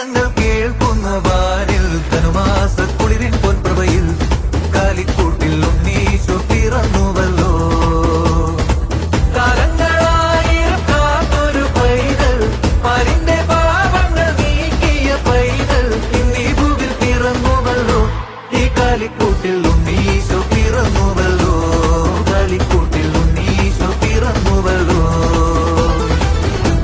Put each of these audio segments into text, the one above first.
സംഗീതങ്ങൾ കേൾക്കുന്ന വാനിൽ ധനുമാസ കുളിരിൻ പൊൻപ്രഭയിൽ കാലിക്കൂട്ടിൽ ഉണ്ണീശോ പിറന്നുവല്ലോ. കാലങ്ങളായിരം കാത്തൊരു പൈതൽ, പാലിന്റെ പാപങ്ങൾ നീക്കിയ പൈതൽ, ഇന്നീ ഭൂവിൽ പിറന്നുവല്ലോ. ഈ കാലിക്കൂട്ടിൽ ഉണ്ണീശോ പിറന്നുവല്ലോ. കാലിക്കൂട്ടിൽ ഉണ്ണീശോ പിറന്നുവല്ലോ.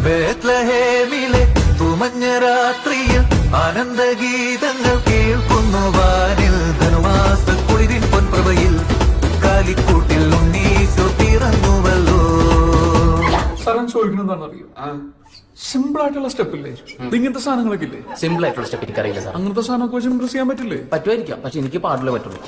ബേത്ലഹേമിലെ തുമഞ്ഞ രാത്രിയിൽ ആനന്ദഗീതങ്ങൾ കേൾക്കുന്നു വാനിൽ ധനുമാസ കുളിരിൻ പൊൻപ്രഭയിൽ കാലിക്കൂട്ടിൽ ഉണ്ണീശോ പിറന്നുവല്ലോ. സാറൻ ചോദിക്കണം എന്താണെന്നറിയോ? സിമ്പിൾ ആയിട്ടുള്ള സ്റ്റെപ്പ് ഇല്ലേ? ഇങ്ങനത്തെ സാധനങ്ങളൊക്കെ ഇല്ലേ? സിമ്പിൾ ആയിട്ടുള്ള സ്റ്റെപ്പ് എനിക്ക് അറിയില്ല സാർ. അങ്ങനത്തെ സാധനമൊക്കെ വെച്ച് ഇംപ്രസ് ചെയ്യാൻ പറ്റില്ലേ? പറ്റുമായിരിക്കാം, പക്ഷെ എനിക്ക് പാടില്ലേ പറ്റുള്ളൂ.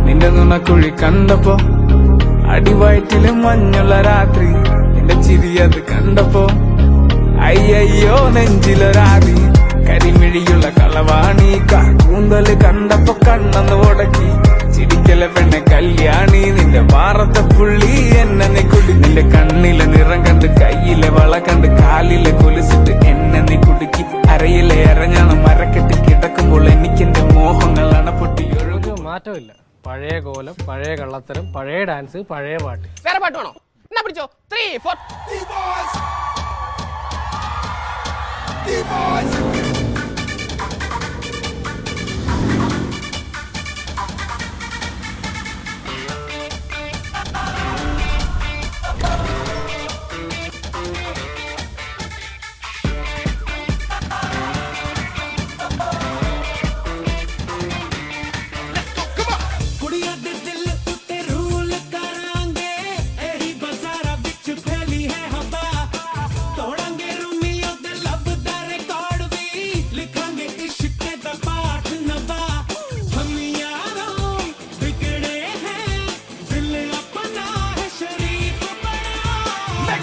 നിന്റെ നുണക്കുഴി കണ്ടപ്പോ അടിവയറ്റില് മഞ്ഞുള്ള രാത്രി, നിന്റെ ചിരി അത് കണ്ടപ്പോ അയ്യോ നെഞ്ചിലൊരാതി, കരിമിഴിയുള്ള കളവാണി, കൂന്തല് കണ്ടപ്പോ കണ്ണന്ന് ഉടക്കി, ചിരിക്കല പെണ്ണെ കല്യാണി, നിന്റെ വാറത്തെ പുള്ളി എന്നെ നീ കുടി, നിന്റെ കണ്ണിലെ നിറം കണ്ട് കയ്യിലെ വള കണ്ട് കാലിലെ കൊലുസിട്ട് എന്നെ നീ കുടുക്കി, അരയിലെ അരഞ്ഞാണ് മരക്കെട്ടി കിടക്കുമ്പോൾ എനിക്കെന്റെ മോഹങ്ങൾ അണപ്പൊട്ടി ഒഴുകും. മാറ്റമില്ല. പഴയ കോലം, പഴയ കള്ളത്തരം, പഴയ ഡാൻസ്, പഴയ പാട്ട്. വേറെ പാട്ട് വേണോ? എന്നാ പിടിച്ചോ. 3, 4.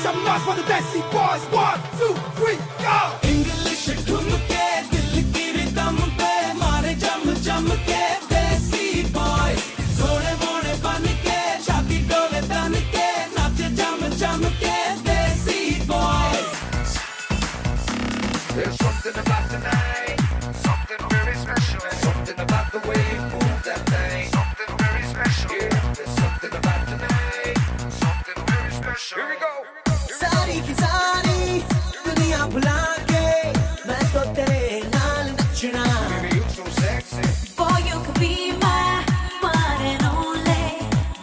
Some noise for the Desi Boys. 1, 2, 3, go! English ठुमके दिल की रिदम पे मारे जम जम के Desi Boys. सोने मोने बन के छाती डोले तन के नाचे जम जम के Desi Boys. There's something about tonight, something very special. Something about the way you move that thing, something very special. Yeah, there's something about tonight, something very special. Here we go. सारी की सारी दुनिया भुला के मैं तो तेरे नाल नचना. Baby, you so sexy. Boy, you could be my one and only.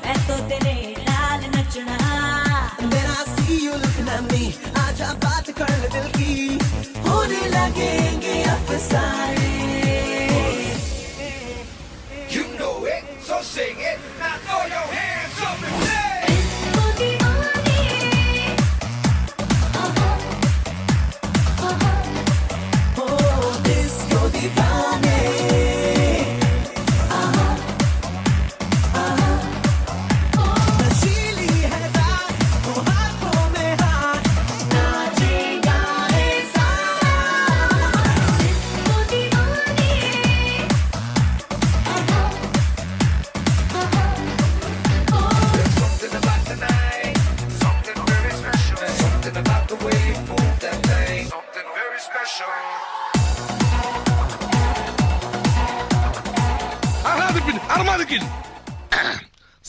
मैं तो तेरे नाल नचना. When I see you looking at me, आजा बात कर ले दिल की, होने लगेंगे अफसाने. You know it, so sing it. Now throw your hands up and say.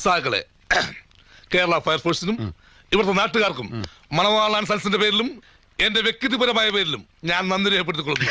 സാകളെ Kerala ഫയർഫോഴ്സിനും ഇവിടുത്തെ നാട്ടുകാർക്കും മണവാളാൻ സൽസിന്റെ പേരിലും എന്റെ വ്യക്തിപരമായ പേരിലും ഞാൻ നന്ദി രേഖപ്പെടുത്തിക്കൊള്ളുന്നു.